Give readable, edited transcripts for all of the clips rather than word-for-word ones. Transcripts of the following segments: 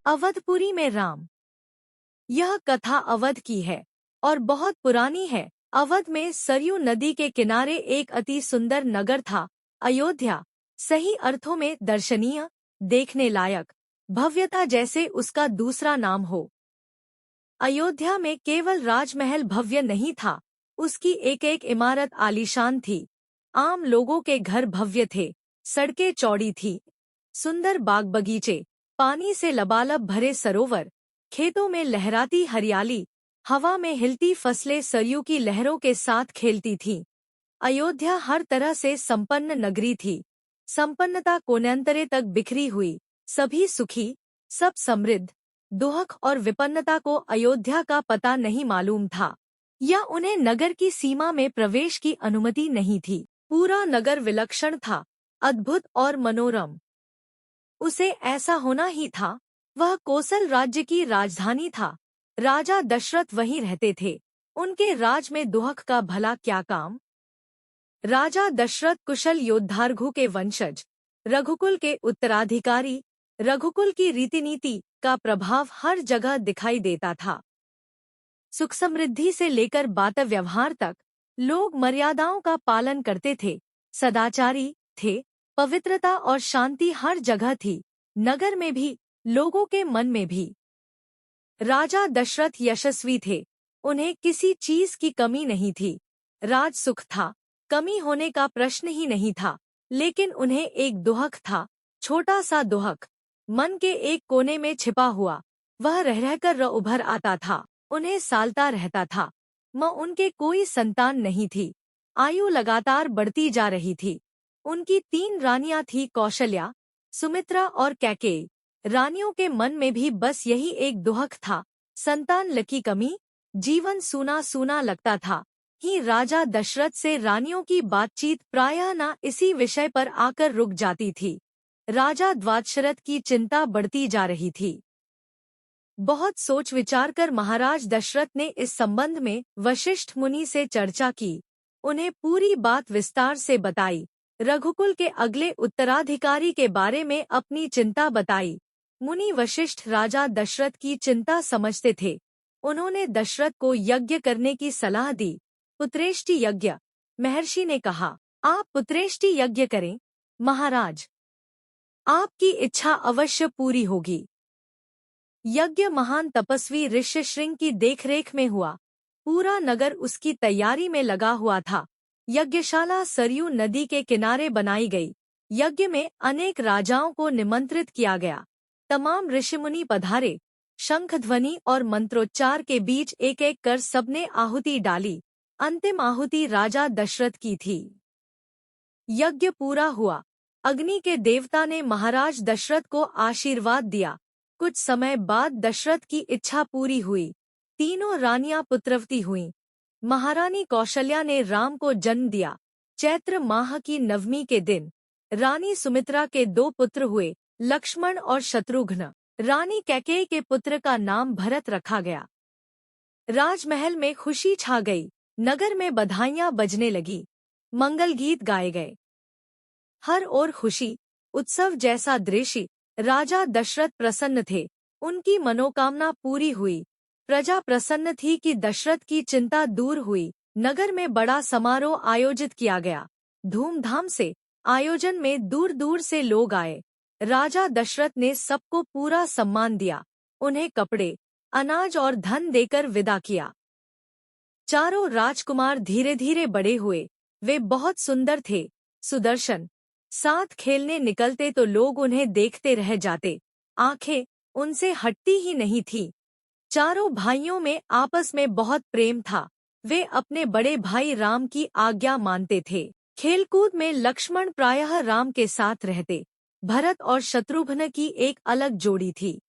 अवधपुरी में राम। यह कथा अवध की है और बहुत पुरानी है। अवध में सरयू नदी के किनारे एक अति सुंदर नगर था, अयोध्या। सही अर्थों में दर्शनीय, देखने लायक, भव्यता जैसे उसका दूसरा नाम हो। अयोध्या में केवल राजमहल भव्य नहीं था, उसकी एक एक इमारत आलीशान थी। आम लोगों के घर भव्य थे, सड़कें चौड़ी थी, सुंदर बाग बगीचे, पानी से लबालब भरे सरोवर, खेतों में लहराती हरियाली, हवा में हिलती फसलें सरयू की लहरों के साथ खेलती थीं। अयोध्या हर तरह से संपन्न नगरी थी। संपन्नता कोण्यांतरे तक बिखरी हुई, सभी सुखी, सब समृद्ध। दुख और विपन्नता को अयोध्या का पता नहीं मालूम था, या उन्हें नगर की सीमा में प्रवेश की अनुमति नहीं थी। पूरा नगर विलक्षण था, अद्भुत और मनोरम। उसे ऐसा होना ही था। वह कोसल राज्य की राजधानी था। राजा दशरथ वहीं रहते थे। उनके राज में दुहक का भला क्या काम। राजा दशरथ कुशल योद्धारघु के वंशज, रघुकुल के उत्तराधिकारी। रघुकुल की रीतिनीति का प्रभाव हर जगह दिखाई देता था। सुख समृद्धि से लेकर बात व्यवहार तक लोग मर्यादाओं का पालन करते थे, सदाचारी थे। पवित्रता और शांति हर जगह थी, नगर में भी, लोगों के मन में भी। राजा दशरथ यशस्वी थे, उन्हें किसी चीज की कमी नहीं थी। राज सुख था, कमी होने का प्रश्न ही नहीं था। लेकिन उन्हें एक दुहक था, छोटा सा दुहक, मन के एक कोने में छिपा हुआ। वह रह रहकर उभर आता था, उन्हें सालता रहता था। उनके कोई संतान नहीं थी। आयु लगातार बढ़ती जा रही थी। उनकी 3 रानियां थी, कौशल्या, सुमित्रा और कैकेयी। रानियों के मन में भी बस यही एक दुहक था, संतान की कमी। जीवन सूना सूना लगता था। ही राजा दशरथ से रानियों की बातचीत प्रायः न इसी विषय पर आकर रुक जाती थी। राजा द्वादशरथ की चिंता बढ़ती जा रही थी। बहुत सोच विचार कर महाराज दशरथ ने इस संबंध में वशिष्ठ मुनि से चर्चा की। उन्हें पूरी बात विस्तार से बताई। रघुकुल के अगले उत्तराधिकारी के बारे में अपनी चिंता बताई। मुनि वशिष्ठ राजा दशरथ की चिंता समझते थे। उन्होंने दशरथ को यज्ञ करने की सलाह दी। पुत्रेष्टि यज्ञ। महर्षि ने कहा, आप पुत्रेष्टि यज्ञ करें महाराज, आपकी इच्छा अवश्य पूरी होगी। यज्ञ महान तपस्वी ऋष्यशृंग की देखरेख में हुआ। पूरा नगर उसकी तैयारी में लगा हुआ था। यज्ञशाला सरयू नदी के किनारे बनाई गई। यज्ञ में अनेक राजाओं को निमंत्रित किया गया। तमाम ऋषिमुनि पधारे। शंख ध्वनि और मंत्रोच्चार के बीच एक एक कर सबने आहुति डाली। अंतिम आहुति राजा दशरथ की थी। यज्ञ पूरा हुआ। अग्नि के देवता ने महाराज दशरथ को आशीर्वाद दिया। कुछ समय बाद दशरथ की इच्छा पूरी हुई। तीनों रानियां पुत्रवती हुईं। महारानी कौशल्या ने राम को जन्म दिया। चैत्र माह की नवमी के दिन रानी सुमित्रा के 2 पुत्र हुए, लक्ष्मण और शत्रुघ्न। रानी कैकेयी के पुत्र का नाम भरत रखा गया। राजमहल में खुशी छा गई। नगर में बधाइयां बजने लगी, मंगल गीत गाए गए। हर ओर खुशी, उत्सव जैसा दृश्य। राजा दशरथ प्रसन्न थे। उनकी मनोकामना पूरी हुई। प्रजा प्रसन्न थी कि दशरथ की चिंता दूर हुई। नगर में बड़ा समारोह आयोजित किया गया। धूमधाम से आयोजन में दूर दूर से लोग आए। राजा दशरथ ने सबको पूरा सम्मान दिया। उन्हें कपड़े, अनाज और धन देकर विदा किया। चारों राजकुमार धीरे धीरे बड़े हुए। वे बहुत सुंदर थे, सुदर्शन। साथ खेलने निकलते तो लोग उन्हें देखते रह जाते। आंखें उनसे हटती ही नहीं थी। चारों भाइयों में आपस में बहुत प्रेम था। वे अपने बड़े भाई राम की आज्ञा मानते थे। खेलकूद में लक्ष्मण प्रायः राम के साथ रहते। भरत और शत्रुघ्न की एक अलग जोड़ी थी।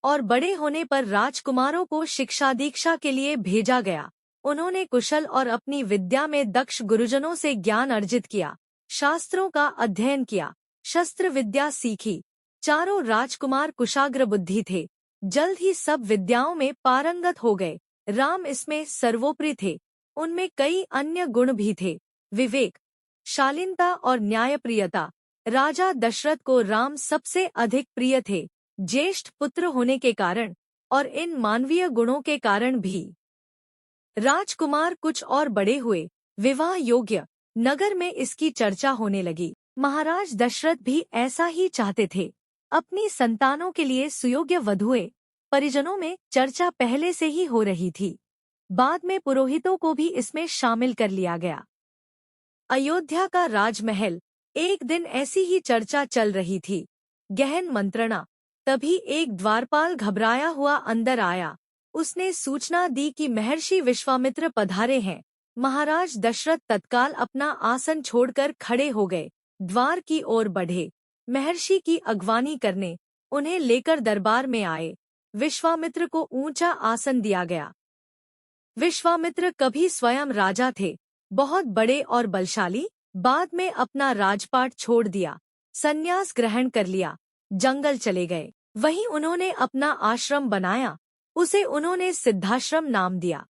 और बड़े होने पर राजकुमारों को शिक्षा दीक्षा के लिए भेजा गया। उन्होंने कुशल और अपनी विद्या में दक्ष गुरुजनों से ज्ञान अर्जित किया। शास्त्रों का अध्ययन किया, शस्त्र विद्या सीखी। चारों राजकुमार कुशाग्र बुद्धि थे। जल्द ही सब विद्याओं में पारंगत हो गए। राम इसमें सर्वोपरि थे। उनमें कई अन्य गुण भी थे, विवेक, शालीनता और न्यायप्रियता। राजा दशरथ को राम सबसे अधिक प्रिय थे। ज्येष्ठ पुत्र होने के कारण और इन मानवीय गुणों के कारण भी राजकुमार कुछ और बड़े हुए, विवाह योग्य, नगर में इसकी चर्चा होने लगी। महाराज दशरथ भी ऐसा ही चाहते थे। अपनी संतानों के लिए सुयोग्य वधुएं, परिजनों में चर्चा पहले से ही हो रही थी। बाद में पुरोहितों को भी इसमें शामिल कर लिया गया। अयोध्या का राजमहल, एक दिन ऐसी ही चर्चा चल रही थी। गहन मंत्रणा। तभी एक द्वारपाल घबराया हुआ अंदर आया। उसने सूचना दी कि महर्षि विश्वामित्र पधारे हैं। महाराज दशरथ तत्काल अपना आसन छोड़कर खड़े हो गए, द्वार की ओर बढ़े, महर्षि की अगवानी करने, उन्हें लेकर दरबार में आए। विश्वामित्र को ऊंचा आसन दिया गया। विश्वामित्र कभी स्वयं राजा थे, बहुत बड़े और बलशाली। बाद में अपना राजपाट छोड़ दिया, संन्यास ग्रहण कर लिया, जंगल चले गए। वहीं उन्होंने अपना आश्रम बनाया, उसे उन्होंने सिद्धाश्रम नाम दिया।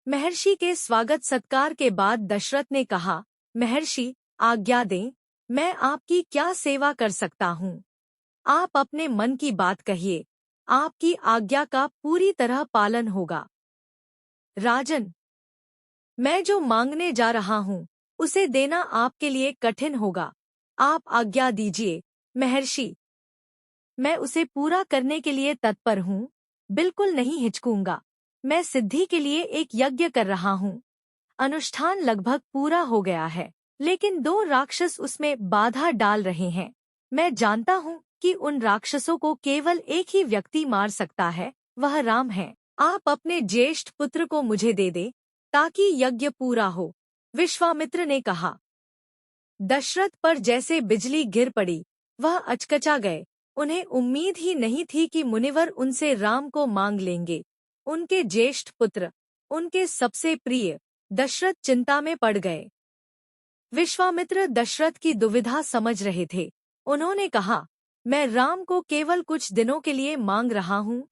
महर्षि के स्वागत सत्कार के बाद दशरथ ने कहा, महर्षि आज्ञा दें, मैं आपकी क्या सेवा कर सकता हूँ? आप अपने मन की बात कहिए, आपकी आज्ञा का पूरी तरह पालन होगा। राजन, मैं जो मांगने जा रहा हूँ उसे देना आपके लिए कठिन होगा। आप आज्ञा दीजिए महर्षि। मैं उसे पूरा करने के लिए तत्पर हूँ, बिल्कुल नहीं हिचकूंगा। मैं सिद्धि के लिए एक यज्ञ कर रहा हूँ। अनुष्ठान लगभग पूरा हो गया है, लेकिन 2 राक्षस उसमें बाधा डाल रहे हैं। मैं जानता हूँ कि उन राक्षसों को केवल एक ही व्यक्ति मार सकता है, वह राम है। आप अपने ज्येष्ठ पुत्र को मुझे दे दे ताकि यज्ञ पूरा हो। विश्वामित्र ने कहा। दशरथ पर जैसे बिजली गिर पड़ी, वह अचकचा गए। उन्हें उम्मीद ही नहीं थी कि मुनिवर उनसे राम को मांग लेंगे। उनके ज्येष्ठ पुत्र, उनके सबसे प्रिय, दशरथ चिंता में पड़ गए। विश्वामित्र दशरथ की दुविधा समझ रहे थे। उन्होंने कहा, मैं राम को केवल कुछ दिनों के लिए मांग रहा हूँ।